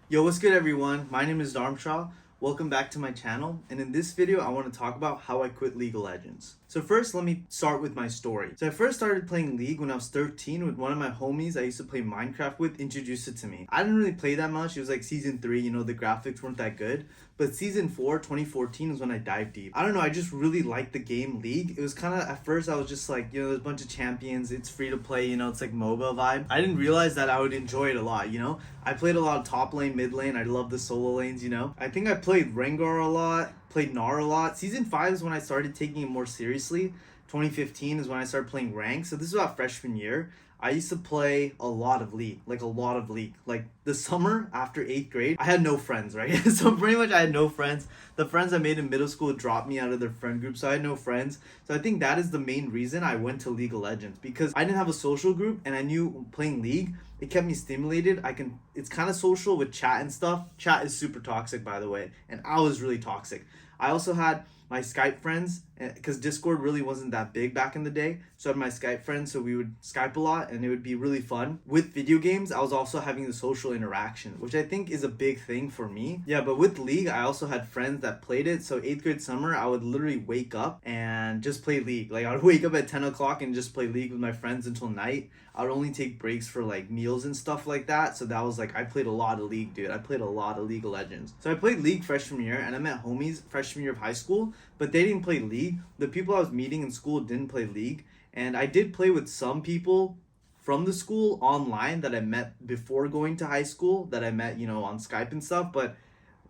Yo, what's good everyone? My name is Dharmshaw. Welcome back to my channel, and in this video I want to talk about how I quit League of Legends. So first, let me start with my story. So I first started playing League when I was 13 with one of my homies I used to play Minecraft with, introduced it to me. I didn't really play that much. It was like season 3, the graphics weren't that good. But season 4, 2014 is when I dived deep. I don't know, I just really liked the game League. It was kind of, at first I was just like, there's a bunch of champions, it's free to play, it's like MOBA vibe. I didn't realize that I would enjoy it a lot, I played a lot of top lane, mid lane, I love the solo lanes, I think I played Rengar a lot, played Gnar a lot. Season 5 is when I started taking it more seriously. 2015 is when I started playing rank. So this is about freshman year. I used to play a lot of League. Like the summer after 8th grade, I had no friends, right? So pretty much I had no friends. The friends I made in middle school dropped me out of their friend group, so I had no friends. So I think that is the main reason I went to League of Legends, because I didn't have a social group and I knew playing League, it kept me stimulated. It's kind of social with chat and stuff. Chat is super toxic, by the way, and I was really toxic. I also had my Skype friends, because Discord really wasn't that big back in the day. So I had my Skype friends, so we would Skype a lot and it would be really fun. With video games, I was also having the social interaction, which I think is a big thing for me. Yeah, but with League, I also had friends that played it. So 8th grade summer, I would literally wake up and just play League. Like I would wake up at 10 o'clock and just play League with my friends until night. I would only take breaks for like meals and stuff like that. So that was like, I played a lot of League, dude. I played a lot of League of Legends. So I played League freshman year and I met homies freshman year of high school, but they didn't play League. The people I was meeting in school didn't play League. And I did play with some people from the school online that I met before going to high school, that I met, on Skype and stuff. But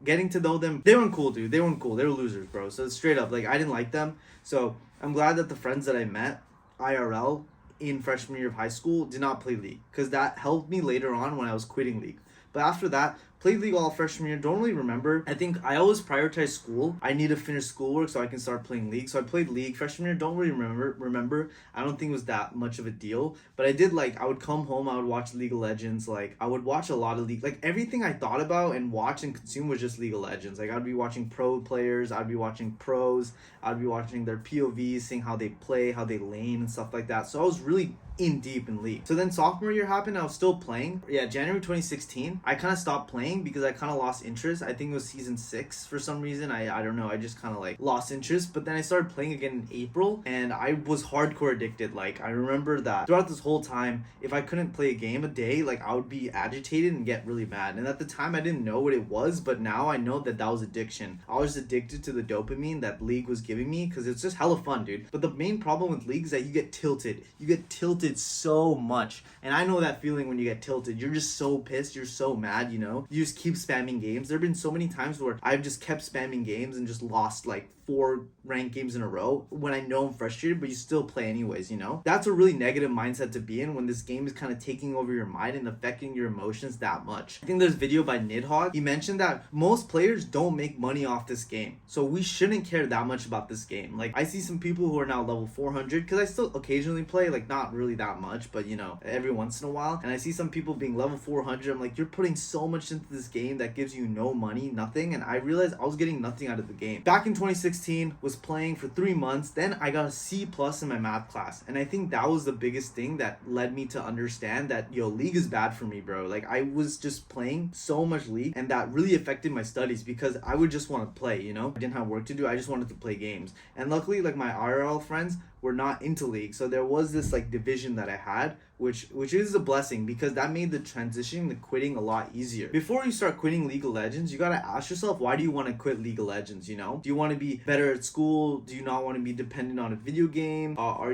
getting to know them, they weren't cool, dude. They weren't cool. They were losers, bro. So straight up, like, I didn't like them. So I'm glad that the friends that I met IRL in freshman year of high school did not play League, because that helped me later on when I was quitting League. But after that, played League all freshman year. Don't really remember. I think I always prioritize school. I need to finish schoolwork so I can start playing League. So I played League freshman year. Don't really remember. I don't think it was that much of a deal. But I did, I would come home, I would watch League of Legends. I would watch a lot of League. Everything I thought about and watch and consume was just League of Legends. I'd be watching pro players. I'd be watching pros. I'd be watching their POVs, seeing how they play, how they lane and stuff like that. So I was really in deep in League. So then sophomore year happened, I was still playing. Yeah, January 2016, I kind of stopped playing because I kind of lost interest. I think it was season 6 for some reason. I don't know, I just kind of lost interest. But then I started playing again in April and I was hardcore addicted. I remember that throughout this whole time, if I couldn't play a game a day, I would be agitated and get really mad. And at the time I didn't know what it was, but now I know that that was addiction. I was addicted to the dopamine that League was giving me because it's just hella fun, dude. But the main problem with League is that you get tilted. You get tilted so much, and I know that feeling when you get tilted. You're just so pissed, you're so mad, you just keep spamming games. There have been so many times where I've just kept spamming games and just lost 4 ranked games in a row when I know I'm frustrated, but you still play anyways, That's a really negative mindset to be in when this game is kind of taking over your mind and affecting your emotions that much. I think there's a video by Nidhogg. He mentioned that most players don't make money off this game, so we shouldn't care that much about this game. I see some people who are now level 400, because I still occasionally play, not really that much, but every once in a while, and I see some people being level 400. I'm like, you're putting so much into this game that gives you no money, nothing. And I realized I was getting nothing out of the game. Back in 2016, was playing for 3 months, then I got a C+ in my math class, and I think that was the biggest thing that led me to understand that League is bad for me, bro. I was just playing so much League, and that really affected my studies because I would just want to play, I didn't have work to do, I just wanted to play games. And luckily, my IRL friends were not into League, so there was this division that I had, which is a blessing, because that made the transition, the quitting, a lot easier. Before you start quitting League of Legends, you gotta ask yourself, why do you want to quit League of Legends? Do you want to be better at school? Do you not want to be dependent on a video game? Do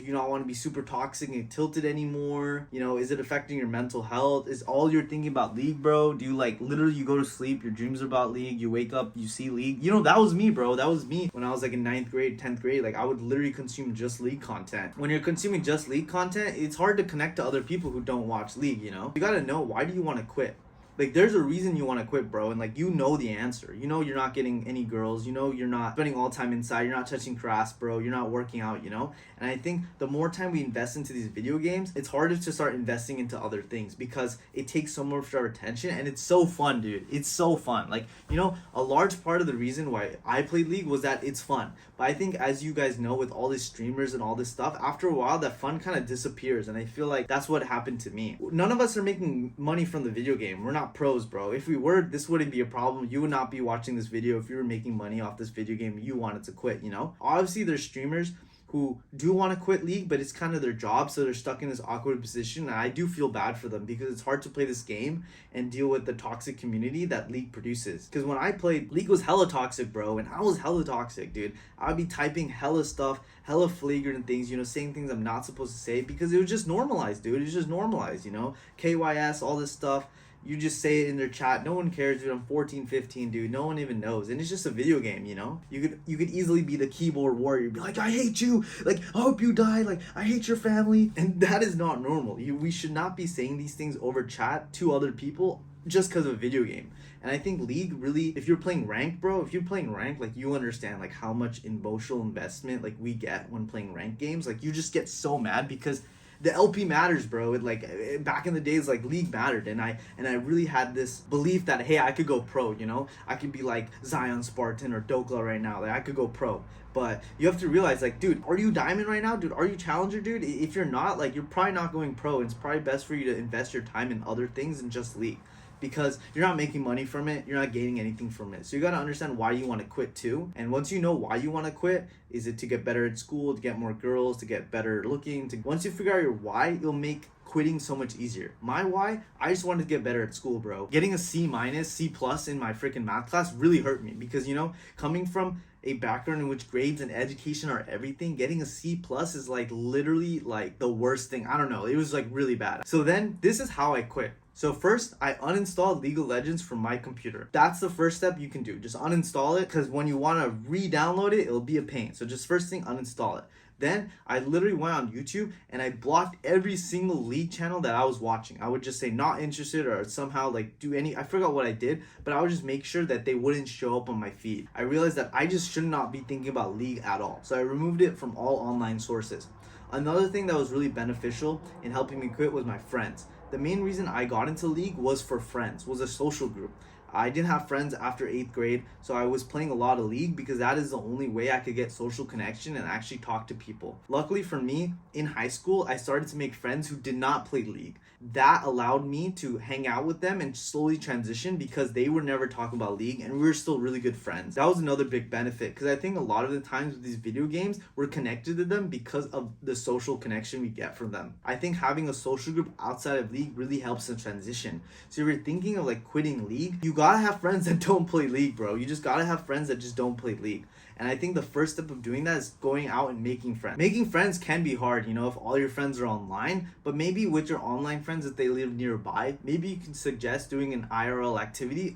you not want to be super toxic and tilted anymore? Is it affecting your mental health? Is all you're thinking about League, bro? Do you literally, you go to sleep, your dreams are about League, you wake up, you see League? That was me, bro. That was me when I was in 9th grade, 10th grade. I would literally consume just League content. When you're consuming just League content, it's hard to connect to other people who don't watch League. You gotta know, why do you want to quit? There's a reason you want to quit, bro, and the answer. You're not getting any girls, you're not spending all time inside, you're not touching grass, bro, you're not working out, and I think the more time we invest into these video games, it's harder to start investing into other things because it takes so much of our attention, and it's so fun, dude. It's so fun. A large part of the reason why I played League was that it's fun, but I think, as you guys know, with all these streamers and all this stuff, after a while that fun kind of disappears, and I feel like that's what happened to me. None of us are making money from the video game. We're not not pros, bro. If we were, this wouldn't be a problem. You would not be watching this video if you were making money off this video game and you wanted to quit, you know? Obviously, there's streamers who do want to quit League, but it's kind of their job, so they're stuck in this awkward position. And I do feel bad for them because it's hard to play this game and deal with the toxic community that League produces. Because when I played, League was hella toxic, bro, and I was hella toxic, dude. I would be typing hella stuff, hella flagrant things, you know, saying things I'm not supposed to say because it was just normalized, dude. It was just normalized, you know? KYS, all this stuff. You just say it in their chat. No one cares, dude. I'm 14, 15, dude. No one even knows. And it's just a video game, you know? You could easily be the keyboard warrior. Be like, I hate you. Like, I hope you die. Like, I hate your family. And that is not normal. We should not be saying these things over chat to other people just because of a video game. And I think League really, if you're playing ranked, bro, if you're playing ranked, like, you understand, like, how much emotional investment, like, we get when playing ranked games. Like, you just get so mad because the LP matters, bro. It, like, back in the days, like, League mattered, and I really had this belief that, hey, I could go pro, you know? I could be like Zion Spartan or Dokla right now. Like, I could go pro. But you have to realize, like, dude, are you Diamond right now, dude? Are you Challenger, dude? If you're not, like, you're probably not going pro, and it's probably best for you to invest your time in other things than just League. Because you're not making money from it, you're not gaining anything from it. So you gotta understand why you want to quit too. And once you know why you want to quit, is it to get better at school, to get more girls, to get better looking? Once you figure out your why, it'll make quitting so much easier. My why, I just wanted to get better at school, bro. Getting a C-, C+ in my freaking math class really hurt me because, you know, coming from a background in which grades and education are everything, getting a C+ is like literally like the worst thing. I don't know, it was like really bad. So then this is how I quit. So first, I uninstalled League of Legends from my computer. That's the first step you can do. Just uninstall it, because when you want to re-download it, it'll be a pain. So just first thing, uninstall it. Then I literally went on YouTube and I blocked every single League channel that I was watching. I would just say not interested or somehow like do any, I forgot what I did, but I would just make sure that they wouldn't show up on my feed. I realized that I just should not be thinking about League at all. So I removed it from all online sources. Another thing that was really beneficial in helping me quit was my friends. The main reason I got into League was for friends, was a social group. I didn't have friends after 8th grade, so I was playing a lot of League because that is the only way I could get social connection and actually talk to people. Luckily for me, in high school, I started to make friends who did not play League. That allowed me to hang out with them and slowly transition because they were never talking about League and we were still really good friends. That was another big benefit because I think a lot of the times with these video games, we're connected to them because of the social connection we get from them. I think having a social group outside of League really helps in transition. So if you're thinking of like quitting League, you gotta have friends that don't play League, bro. You just gotta have friends that just don't play League. And I think the first step of doing that is going out and making friends. Making friends can be hard, you know, if all your friends are online, but maybe with your online friends, if they live nearby, maybe you can suggest doing an IRL activity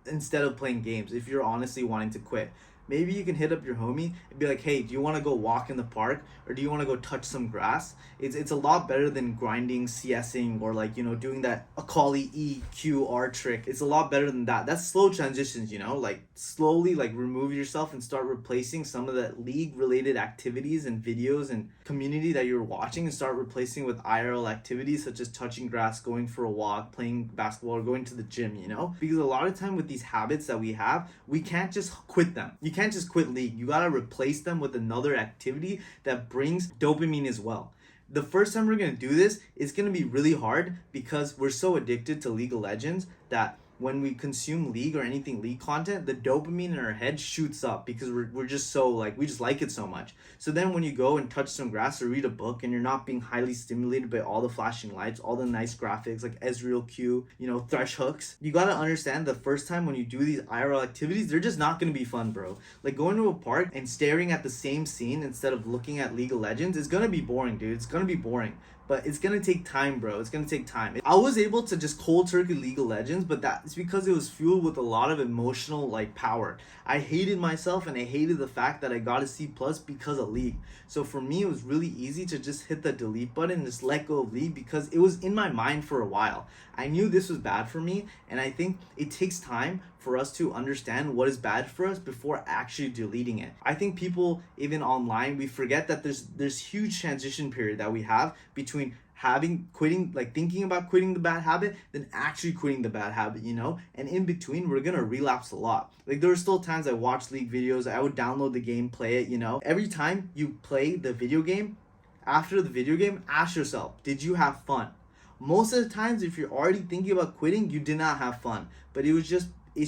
instead of playing games if you're honestly wanting to quit. Maybe you can hit up your homie and be like, hey, do you want to go walk in the park or do you want to go touch some grass? It's a lot better than grinding, CSing, or like, you know, doing that Akali EQR trick. It's a lot better than that. That's slow transitions, you know, like slowly like remove yourself and start replacing some of the League related activities and videos and community that you're watching and start replacing with IRL activities such as touching grass, going for a walk, playing basketball, or going to the gym, you know? Because a lot of time with these habits that we have, we can't just quit them. You can't just quit League. You gotta replace them with another activity that brings dopamine as well. The first time we're gonna do this, it's gonna be really hard because we're so addicted to League of Legends that when we consume League or anything League content, the dopamine in our head shoots up because we're just so like, we just like it so much. So then when you go and touch some grass or read a book and you're not being highly stimulated by all the flashing lights, all the nice graphics like Ezreal Q, you know, Thresh hooks, you gotta understand the first time when you do these IRL activities, they're just not gonna be fun, bro. Like going to a park and staring at the same scene instead of looking at League of Legends is gonna be boring, dude. It's gonna be boring. But it's gonna take time, bro. It's gonna take time. I was able to just cold turkey League of Legends, but that's because it was fueled with a lot of emotional like power. I hated myself and I hated the fact that I got a C+ because of League. So for me, it was really easy to just hit the delete button and just let go of League because it was in my mind for a while. I knew this was bad for me, and I think it takes time for us to understand what is bad for us before actually deleting it. I think people, even online, we forget that there's huge transition period that we have between quitting, like thinking about quitting the bad habit, then actually quitting the bad habit, you know? And in between, we're gonna relapse a lot. Like there were still times I watched League videos, I would download the game, play it, you know? Every time you play the video game, after the video game, ask yourself, did you have fun? Most of the times, if you're already thinking about quitting, you did not have fun. But it's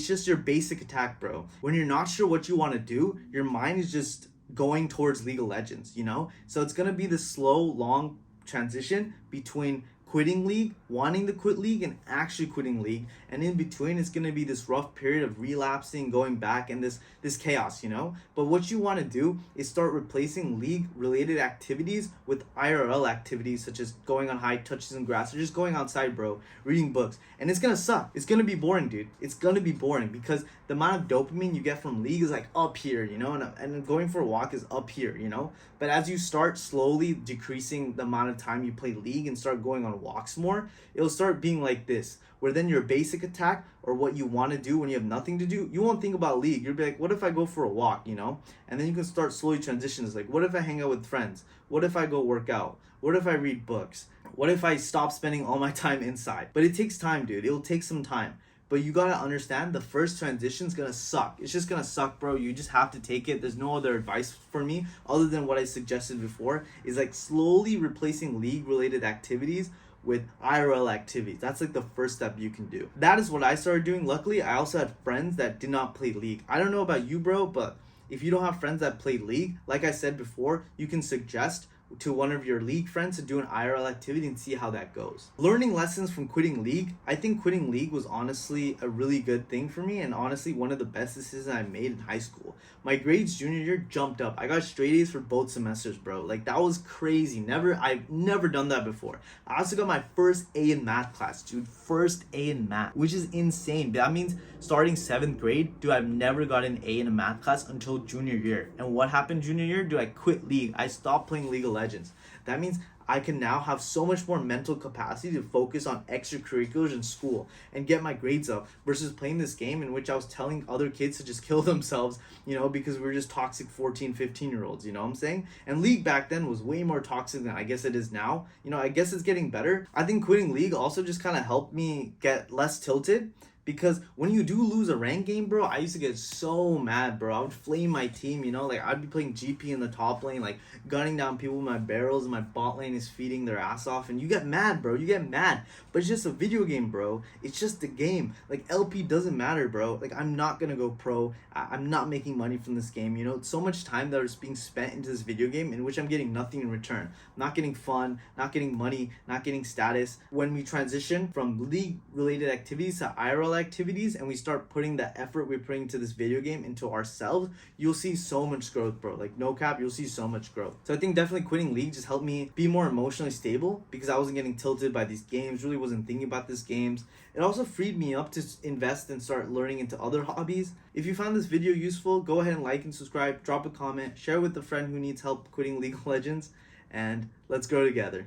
just your basic attack, bro. When you're not sure what you want to do, your mind is just going towards League of Legends, you know? So it's gonna be this slow, long transition between quitting League, wanting to quit League, and actually quitting League. And in between, it's gonna be this rough period of relapsing, going back, and this chaos, you know? But what you wanna do is start replacing League-related activities with IRL activities, such as going on high touches and grass, or just going outside, bro, reading books. And it's gonna suck. It's gonna be boring, dude. It's gonna be boring because the amount of dopamine you get from League is like up here, you know? And going for a walk is up here, you know? But as you start slowly decreasing the amount of time you play League and start going on walks more, it'll start being like this, where then your basic attack, or what you want to do when you have nothing to do, you won't think about League. You'll be like, what if I go for a walk, you know? And then you can start slowly transitions, like, what if I hang out with friends? What if I go work out? What if I read books? What if I stop spending all my time inside? But it takes time, dude. It'll take some time. But you gotta understand, the first transition's gonna suck. It's just gonna suck, bro. You just have to take it. There's no other advice for me other than what I suggested before, is like slowly replacing League related activities with IRL activities. That's like the first step you can do. That is what I started doing. Luckily, I also had friends that did not play League. I don't know about you, bro, but if you don't have friends that play League, like I said before, you can suggest to one of your League friends to do an IRL activity and see how that goes. Learning lessons from quitting League. I think quitting League was honestly a really good thing for me, and honestly one of the best decisions I made in high school. My grades junior year jumped up. I got straight A's for both semesters, bro. Like, that was crazy. I've never done that before. I also got my first A in math class, dude. First A in math, which is insane. That means starting 7th grade, dude, I've never got an A in a math class until junior year. And what happened junior year? Dude, I quit League. I stopped playing League of Legends. That means I can now have so much more mental capacity to focus on extracurriculars in school and get my grades up, versus playing this game in which I was telling other kids to just kill themselves, you know, because we were just toxic 14, 15-year-olds, you know what I'm saying? And League back then was way more toxic than I guess it is now. You know, I guess it's getting better. I think quitting League also just kind of helped me get less tilted. Because when you do lose a rank game, bro, I used to get so mad, bro. I would flame my team, you know? Like, I'd be playing GP in the top lane, like, gunning down people with my barrels, and my bot lane is feeding their ass off. And you get mad, bro. You get mad. But it's just a video game, bro. It's just a game. Like, LP doesn't matter, bro. Like, I'm not gonna go pro. I'm not making money from this game, you know? It's so much time that is being spent into this video game in which I'm getting nothing in return. Not getting fun, not getting money, not getting status. When we transition from League-related activities to IRL activities, and we start putting the effort we're putting to this video game into ourselves, you'll see so much growth, bro. Like, no cap, you'll see so much growth. So I think definitely quitting League just helped me be more emotionally stable, because I wasn't getting tilted by these games, really wasn't thinking about these games. It also freed me up to invest and start learning into other hobbies. If you found this video useful, go ahead and like and subscribe, drop a comment, share with a friend who needs help quitting League of Legends, and let's grow together.